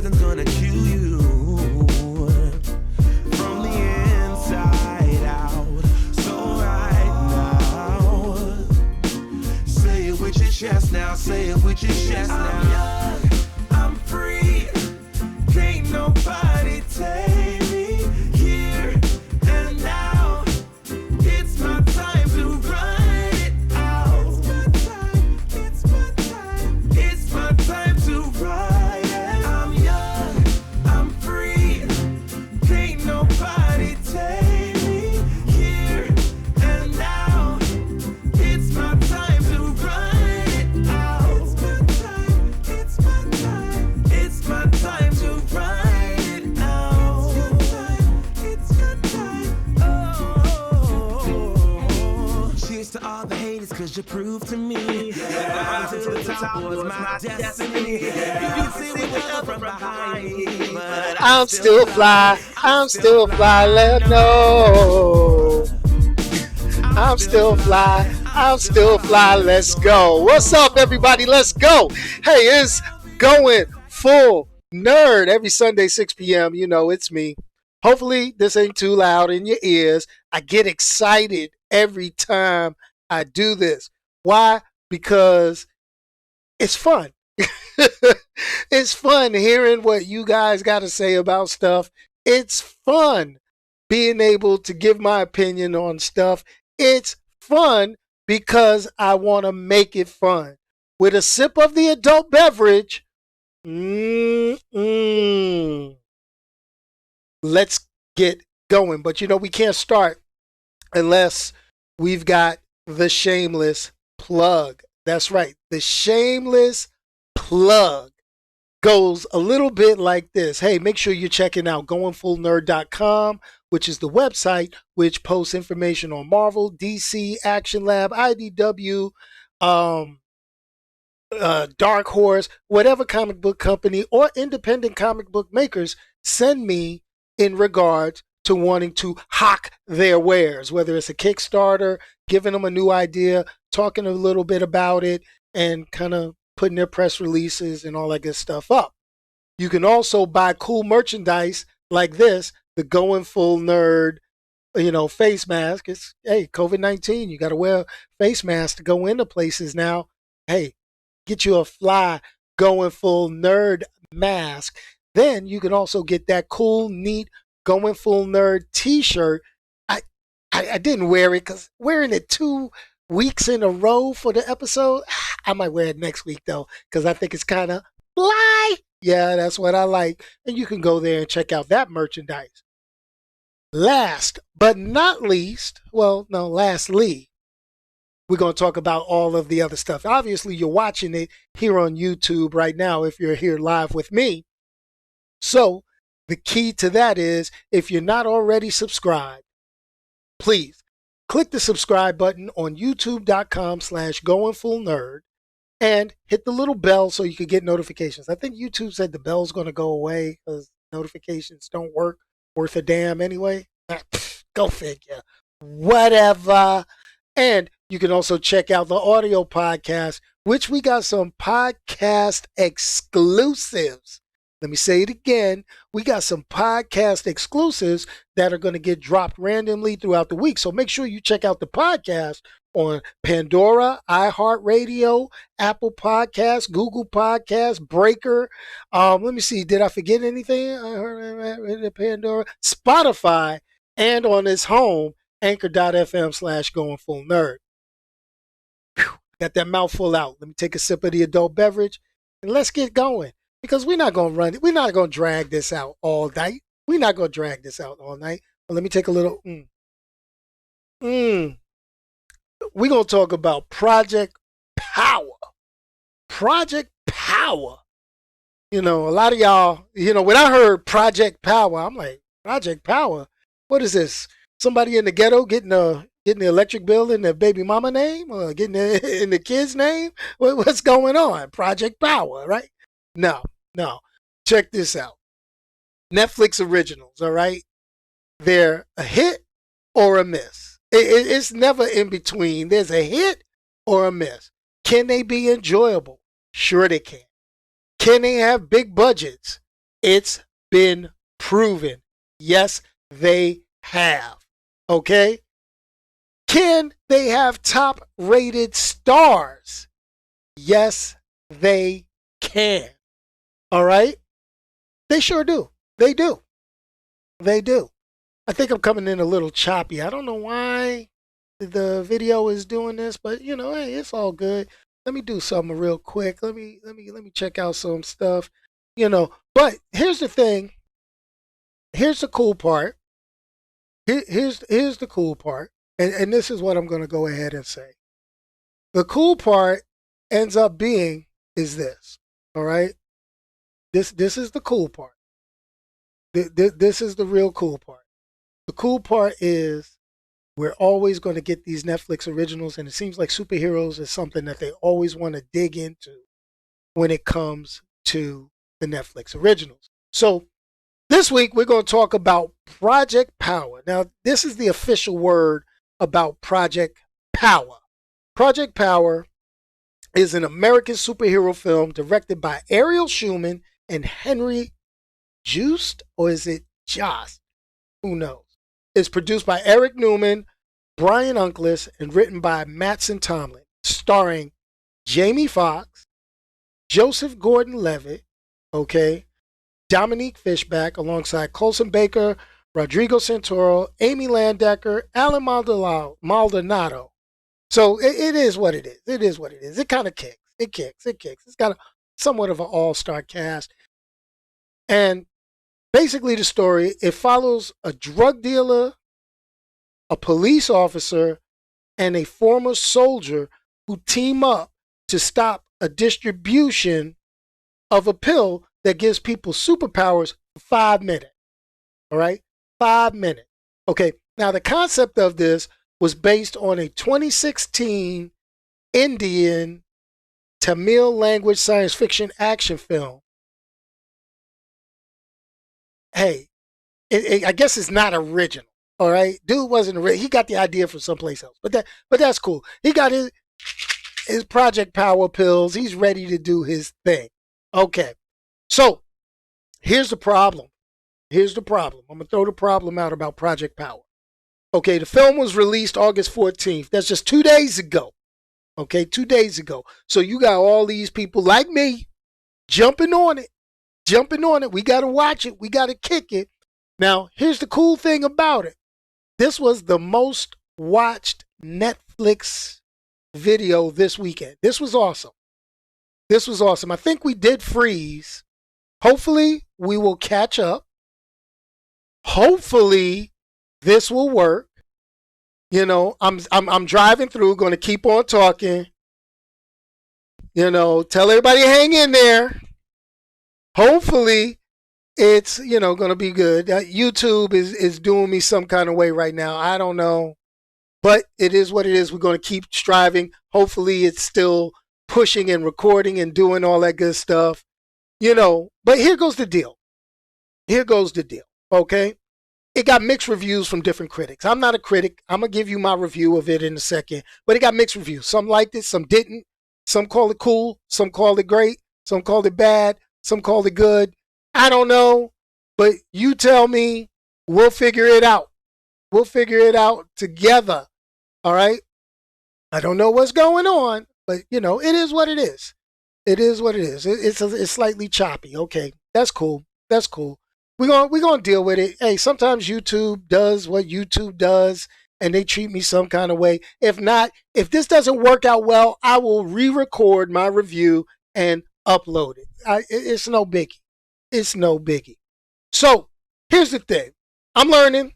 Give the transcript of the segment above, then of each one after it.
something's gonna chew you from the inside out. So right now, say it with your chest now, say it with your chest now. I'm young, I'm free, can't nobody take me here and now. It's my time to run it out. It's my time, it's my time to ride it. I'm young, I'm free, can't nobody take me here and now. It's my time to run it out. It's my time, it's my time to ride it out. It's your time, oh. Cheers to all the haters, cause you proved to me that rising to the top was my destiny. You can see me up from behind me, but I'm still fly, let know. I'm still fly, let's go. What's up, everybody? Let's go. Hey, it's Going Full Nerd every Sunday, 6 p.m. You know, it's me. Hopefully, this ain't too loud in your ears. I get excited every time I do this. Why? Because it's fun. It's fun hearing what you guys got to say about stuff. It's fun being able to give my opinion on stuff. It's fun because I want to make it fun. With a sip of the adult beverage, let's get going. But you know, we can't start unless we've got the shameless plug. That's right. The shameless plug goes a little bit like this. Hey, make sure you're checking out goingfullnerd.com, which is the website which posts information on Marvel, DC, Action Lab, IDW, Dark Horse, whatever comic book company or independent comic book makers send me in regards to wanting to hawk their wares, whether it's a Kickstarter, giving them a new idea, talking a little bit about it, and kind of putting their press releases and all that good stuff up. You can also buy cool merchandise like this, the Going Full Nerd, face mask. It's, hey, COVID-19, you got to wear a face mask to go into places now. Hey, get you a fly Going Full Nerd mask. Then you can also get that cool, neat Going Full Nerd t-shirt. I didn't wear it because wearing it 2 weeks in a row for the episode, I might wear it next week though, because I think it's kind of fly. Yeah, that's what I like. And you can go there and check out that merchandise. Last but not least, lastly, we're going to talk about all of the other stuff. Obviously, you're watching it here on YouTube right now if you're here live with me. So the key to that is, if you're not already subscribed, please click the subscribe button on youtube.com/goingfullnerd and hit the little bell so you can get notifications. I think YouTube said the bell's going to go away because notifications don't work worth a damn anyway. Go figure. Whatever. And you can also check out the audio podcast, which we got some podcast exclusives. Let me say it again. We got some podcast exclusives that are going to get dropped randomly throughout the week. So make sure you check out the podcast on Pandora, iHeartRadio, Apple Podcasts, Google Podcasts, Breaker. Let me see. Did I forget anything? I heard Pandora, Spotify, and on its home, anchor.fm/goingfullnerd. Got that mouthful out. Let me take a sip of the adult beverage and let's get going. Because we're not going to run it. We're not going to drag this out all night. We're not going to drag this out all night. But let me take a little. We're going to talk about Project Power. Project Power. A lot of y'all, when I heard Project Power, I'm like, Project Power? What is this? Somebody in the ghetto getting the electric bill in the baby mama name? Or getting it in the kid's name? What's going on? Project Power, right? No. Check this out. Netflix originals, all right? They're a hit or a miss. It's never in between. There's a hit or a miss. Can they be enjoyable? Sure they can. Can they have big budgets? It's been proven. Yes, they have. Okay? Can they have top rated stars? Yes, they can. All right? They sure do. They do. They do. I think I'm coming in a little choppy. I don't know why the video is doing this, but you know, hey, it's all good. Let me do something real quick. Let me check out some stuff. You know, but here's the thing. Here's the cool part. Here's the cool part. And this is what I'm going to go ahead and say. The cool part ends up being is this. All right? This is the cool part. This is the real cool part. The cool part is we're always going to get these Netflix originals, and it seems like superheroes is something that they always want to dig into when it comes to the Netflix originals. So this week we're going to talk about Project Power. Now, this is the official word about Project Power. Project Power is an American superhero film directed by Ariel Schulman and Henry Joost, or is it Joost? Who knows? It's produced by Eric Newman, Bryan Unkeless, and written by Mattson Tomlin, starring Jamie Foxx, Joseph Gordon-Levitt, okay, Dominique Fishback, alongside Colson Baker, Rodrigo Santoro, Amy Landecker, Allen Maldonado. So it is what it is. It is what it is. It kind of kicks. It kicks. It's got somewhat of an all-star cast. And basically the story, it follows a drug dealer, a police officer, and a former soldier who team up to stop a distribution of a pill that gives people superpowers for 5 minutes. All right? 5 minutes. Okay, now the concept of this was based on a 2016 Indian Tamil language science fiction action film. Hey, I guess it's not original. All right, dude wasn't original. He got the idea from someplace else, but that's cool. He got his Project Power pills. He's ready to do his thing. Okay, so here's the problem. I'm gonna throw the problem out about Project Power. Okay, the film was released August 14th. That's just 2 days ago. Okay, 2 days ago. So you got all these people like me jumping on it. We got to watch it. We got to kick it. Now, here's the cool thing about it. This was the most watched Netflix video this weekend. This was awesome. I think we did freeze. Hopefully, we will catch up. Hopefully, this will work. You know, I'm driving through, going to keep on talking. You know, tell everybody hang in there. Hopefully, it's, you know, going to be good. YouTube is doing me some kind of way right now. I don't know. But it is what it is. We're going to keep striving. Hopefully, it's still pushing and recording and doing all that good stuff. You know, but here goes the deal. Okay? It got mixed reviews from different critics. I'm not a critic. I'm going to give you my review of it in a second. But it got mixed reviews. Some liked it, some didn't. Some called it cool. Some called it great. Some called it bad. Some called it good. I don't know. But you tell me. We'll figure it out. We'll figure it out together. All right? I don't know what's going on. But, you know, it is what it is. It is what it is. It's slightly choppy. Okay. That's cool. We're gonna deal with it. Hey, sometimes YouTube does what YouTube does, and they treat me some kind of way. If not, if this doesn't work out well, I will re-record my review and upload it. It's no biggie. So here's the thing. I'm learning.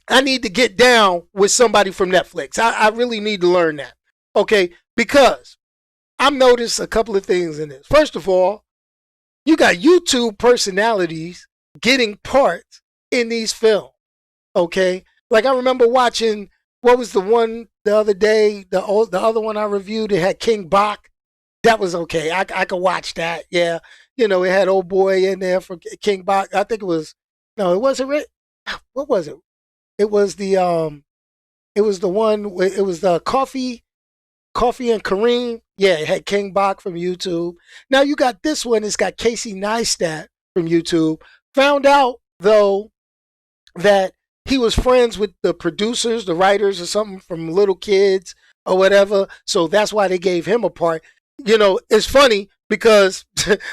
I need to get down with somebody from Netflix. I really need to learn that. Okay, because I've noticed a couple of things in this. First of all, you got YouTube personalities getting parts in these films. Okay, like I remember watching, what was the one the other day, the other one I reviewed, it had King Bach. That was okay. I could watch that. Yeah, you know, it had old boy in there for King Bach. I think it was, no, it wasn't. What was it? It was the one. It was the Coffee and Kareem. Yeah, it had King Bach from YouTube. Now you got this one. It's got Casey Neistat from YouTube. Found out, though, that he was friends with the producers, the writers, or something from Little Kids or whatever. So that's why they gave him a part. It's funny because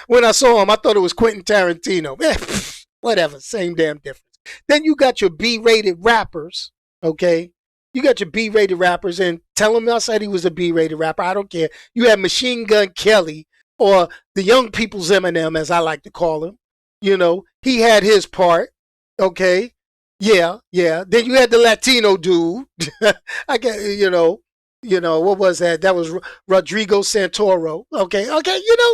when I saw him, I thought it was Quentin Tarantino. Whatever, same damn difference. Then you got your B-rated rappers, okay? You got your B-rated rappers, and tell him I said he was a B-rated rapper. I don't care. You have Machine Gun Kelly, or the young people's Eminem, as I like to call him. He had his part, okay? Yeah. Then you had the Latino dude. I get, what was that? That was Rodrigo Santoro. Okay.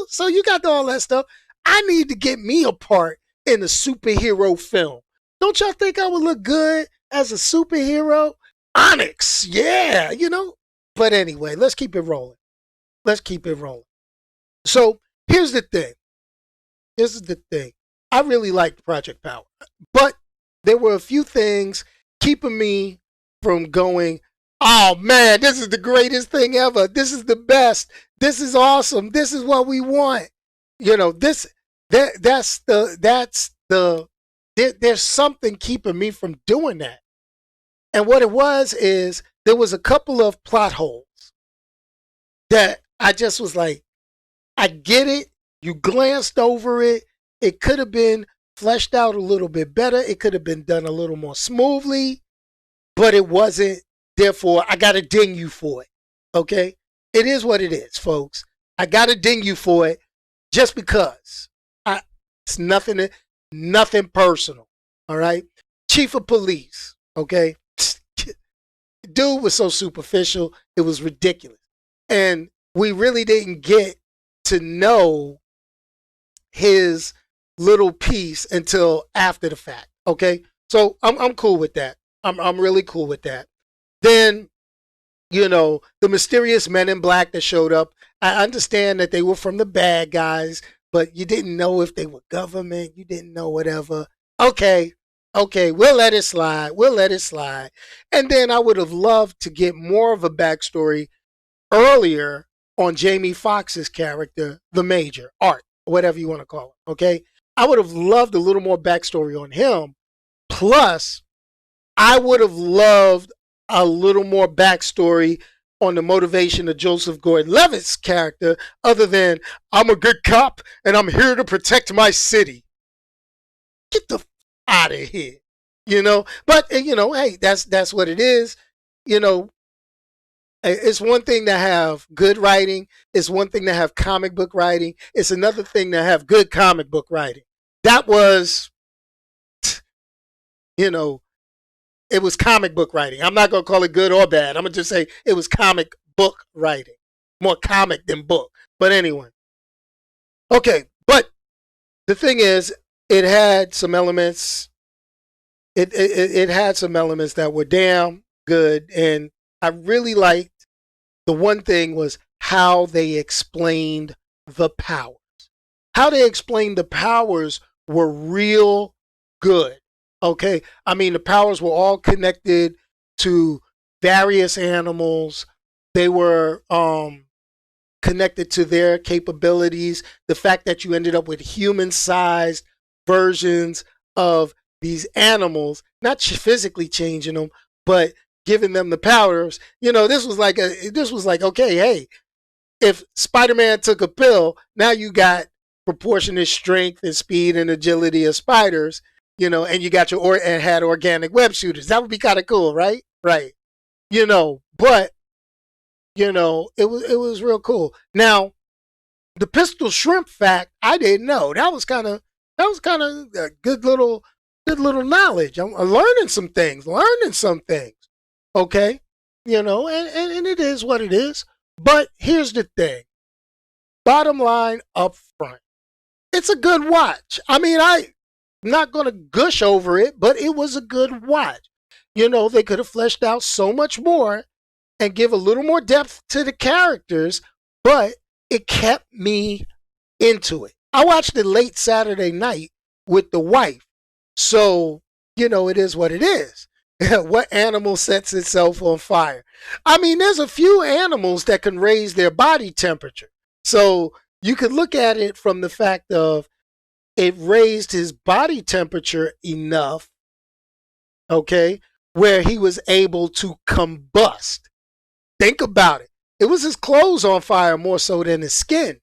So you got all that stuff. I need to get me a part in a superhero film. Don't y'all think I would look good as a superhero? Onyx, yeah, But anyway, let's keep it rolling. So here's the thing. This is the thing. I really liked Project Power, but there were a few things keeping me from going, oh man, this is the greatest thing ever. This is the best. This is awesome. This is what we want. There's something keeping me from doing that. And what it was is there was a couple of plot holes that I just was like, I get it. You glanced over it. It could have been fleshed out a little bit better. It could have been done a little more smoothly, but it wasn't. Therefore, I got to ding you for it. Okay? It is what it is, folks. I got to ding you for it just because. It's nothing personal. All right? Chief of police. Okay? Dude was so superficial. It was ridiculous. And we really didn't get to know his little piece until after the fact. Okay? So I'm cool with that. I'm really cool with that. Then, the mysterious men in black that showed up, I understand that they were from the bad guys, but you didn't know if they were government. You didn't know whatever. Okay, we'll let it slide. And then I would have loved to get more of a backstory earlier on Jamie Foxx's character, the Major, Art, whatever you want to call him, okay? I would have loved a little more backstory on him. Plus, I would have loved a little more backstory on the motivation of Joseph Gordon-Levitt's character, other than, I'm a good cop and I'm here to protect my city. Get the out of here. But hey, that's what it is. It's one thing to have good writing. It's one thing to have comic book writing. It's another thing to have good comic book writing. That was, it was comic book writing. I'm not going to call it good or bad. I'm going to just say it was comic book writing. More comic than book. But anyway. Okay, but the thing is, it had some elements. It had some elements that were damn good. And I really liked, the one thing was how they explained the powers. How they explained the powers were real good. Okay, I mean, the powers were all connected to various animals. They were connected to their capabilities. The fact that you ended up with human-sized versions of these animals, not physically changing them, but giving them the powers. This was like, okay, hey, if Spider-Man took a pill, now you got proportionate strength and speed and agility of spiders. And you got and had organic web shooters. That would be kind of cool, right? Right. But, it was real cool. Now, the pistol shrimp fact, I didn't know. That was kind of a good little knowledge. I'm learning some things. Okay. And it is what it is. But here's the thing. Bottom line up front. It's a good watch. I mean, I'm not going to gush over it, but it was a good watch. They could have fleshed out so much more and give a little more depth to the characters, but it kept me into it. I watched it late Saturday night with the wife. So, it is what it is. What animal sets itself on fire? I mean, there's a few animals that can raise their body temperature. So you could look at it from the fact of it raised his body temperature enough, okay, where he was able to combust. Think about it. It was his clothes on fire more so than his skin.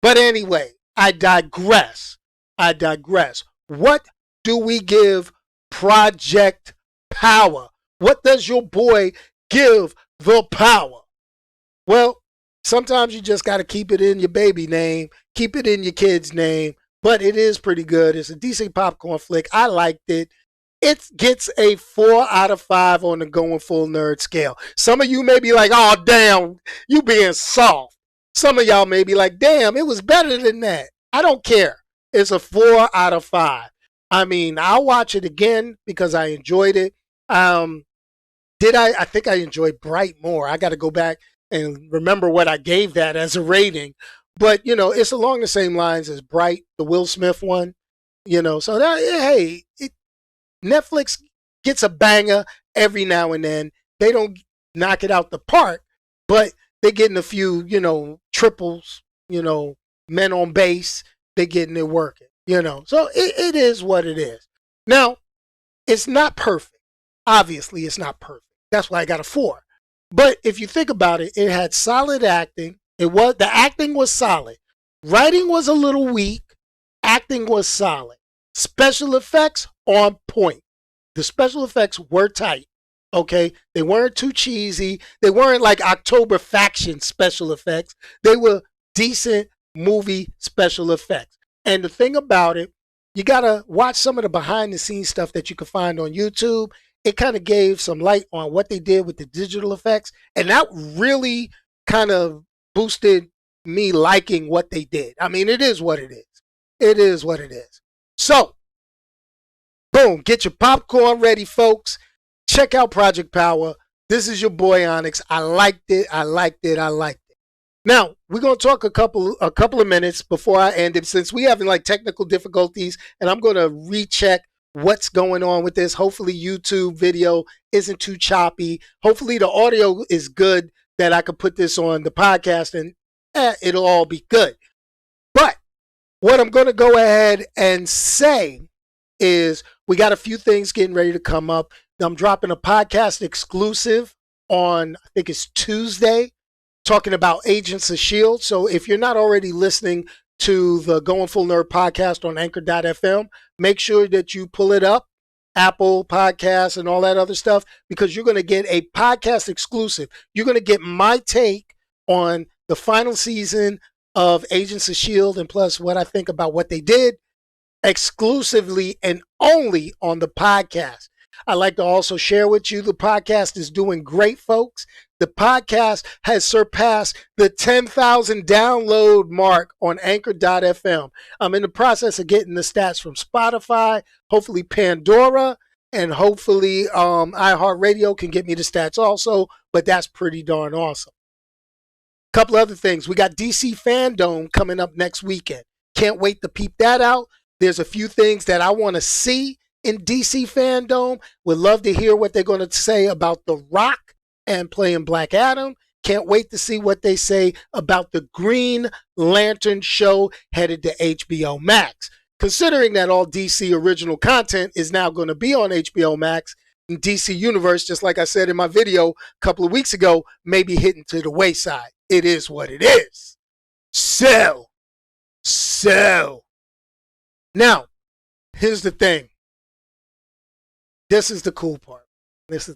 But anyway, I digress. What do we give Project Power? What does your boy give the power? Well, sometimes you just got to keep it in your baby name, keep it in your kid's name, but it is pretty good. It's a decent popcorn flick. I liked it. It gets a 4 out of 5 on the Going Full Nerd scale. Some of you may be like, oh, damn, you being soft. Some of y'all may be like, damn, it was better than that. I don't care. It's a 4 out of 5. I mean, I'll watch it again because I enjoyed it. I think I enjoyed Bright more. I got to go back and remember what I gave that as a rating. But, it's along the same lines as Bright, the Will Smith one. So that, hey, Netflix gets a banger every now and then. They don't knock it out the park, but they're getting a few, triples, men on base. They're getting it working, So it is what it is. Now, it's not perfect. Obviously, it's not perfect. That's why I got a 4. But if you think about it, it had solid acting. The acting was solid. Writing was a little weak. Acting was solid. Special effects on point. The special effects were tight. Okay, they weren't too cheesy. They weren't like October Faction special effects. They were decent movie special effects. And the thing about it, you gotta watch some of the behind the scenes stuff that you can find on YouTube. It kind of gave some light on what they did with the digital effects, and that really kind of boosted me liking what they did. I mean, it is what it is. It is what it is. So, boom, get your popcorn ready, folks. Check out Project Power. This is your boy Onyx. I liked it. Now, we're going to talk a couple of minutes before I end it, since we having like technical difficulties, and I'm going to recheck what's going on with this. Hopefully YouTube video isn't too choppy. Hopefully the audio is good that I could put this on the podcast and it'll all be good. But what I'm going to go ahead and say is we got a few things getting ready to come up. I'm dropping a podcast exclusive on, I think it's Tuesday, talking about Agents of S.H.I.E.L.D. So if you're not already listening to the Going Full Nerd podcast on Anchor.fm, make sure that you pull it up, Apple Podcasts and all that other stuff, because you're going to get a podcast exclusive. You're going to get my take on the final season of Agents of S.H.I.E.L.D. and plus what I think about what they did exclusively and only on the podcast. I'd like to also share with you the podcast is doing great, folks. The podcast has surpassed the 10,000 download mark on Anchor.fm. I'm in the process of getting the stats from Spotify, hopefully Pandora, and hopefully iHeartRadio can get me the stats also, but that's pretty darn awesome. Couple other things. We got DC Fandom coming up next weekend. Can't wait to peep that out. There's a few things that I want to see in DC Fandom. Would love to hear what they're going to say about The Rock and playing Black Adam. Can't wait to see what they say about the Green Lantern show headed to HBO Max. Considering that all DC original content is now going to be on HBO Max, and DC Universe, just like I said in my video a couple of weeks ago, may be hitting to the wayside. It is what it is. So. Now, here's the thing. This is the cool part. This is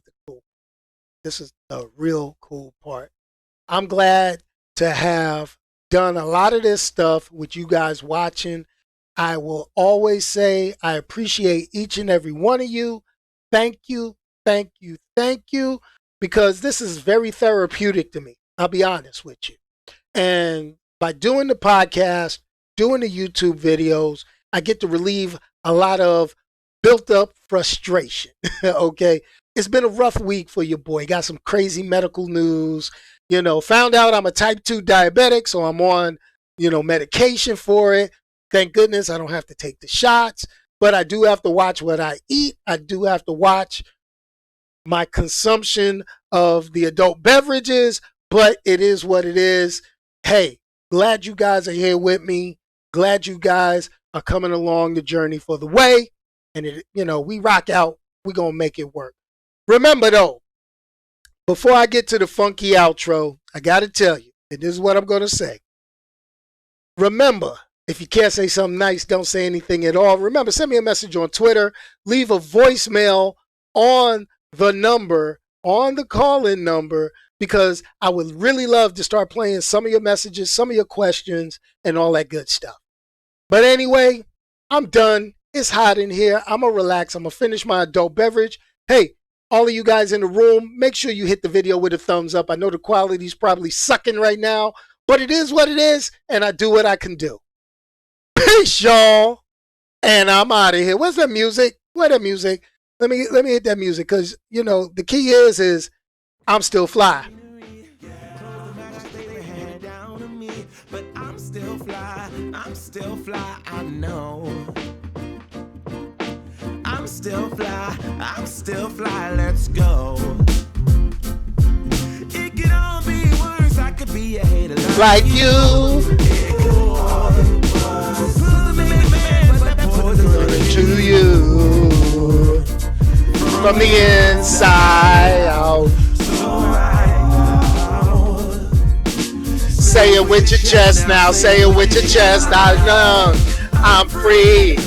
the real cool part. I'm glad to have done a lot of this stuff with you guys watching. I will always say I appreciate each and every one of you. Thank you, because this is very therapeutic to me. I'll be honest with you. And by doing the podcast, doing the YouTube videos, I get to relieve a lot of built up frustration. Okay. It's been a rough week for your boy. Got some crazy medical news. Found out I'm a type 2 diabetic, so I'm on, medication for it. Thank goodness I don't have to take the shots, but I do have to watch what I eat. I do have to watch my consumption of the adult beverages, but it is what it is. Hey, glad you guys are here with me. Glad you guys are coming along the journey for the way. And, we rock out. We're going to make it work. Remember, though, before I get to the funky outro, I got to tell you, and this is what I'm going to say. Remember, if you can't say something nice, don't say anything at all. Remember, send me a message on Twitter. Leave a voicemail on the number, on the call-in number, because I would really love to start playing some of your messages, some of your questions, and all that good stuff. But anyway, I'm done. It's hot in here. I'm going to relax. I'm going to finish my adult beverage. Hey, all of you guys in the room, make sure you hit the video with a thumbs up. I know the quality's probably sucking right now, but it is what it is, and I do what I can do. Peace, y'all. And I'm out of here. Where's that music? Where's that music? Let me hit that music, because, the key is I'm still fly. But I'm still fly, I know. I'm still fly, let's go. It could all be worse, I could be a hater like you. To you. From the inside out. Say it with your chest now, say it with your chest. I know I'm free.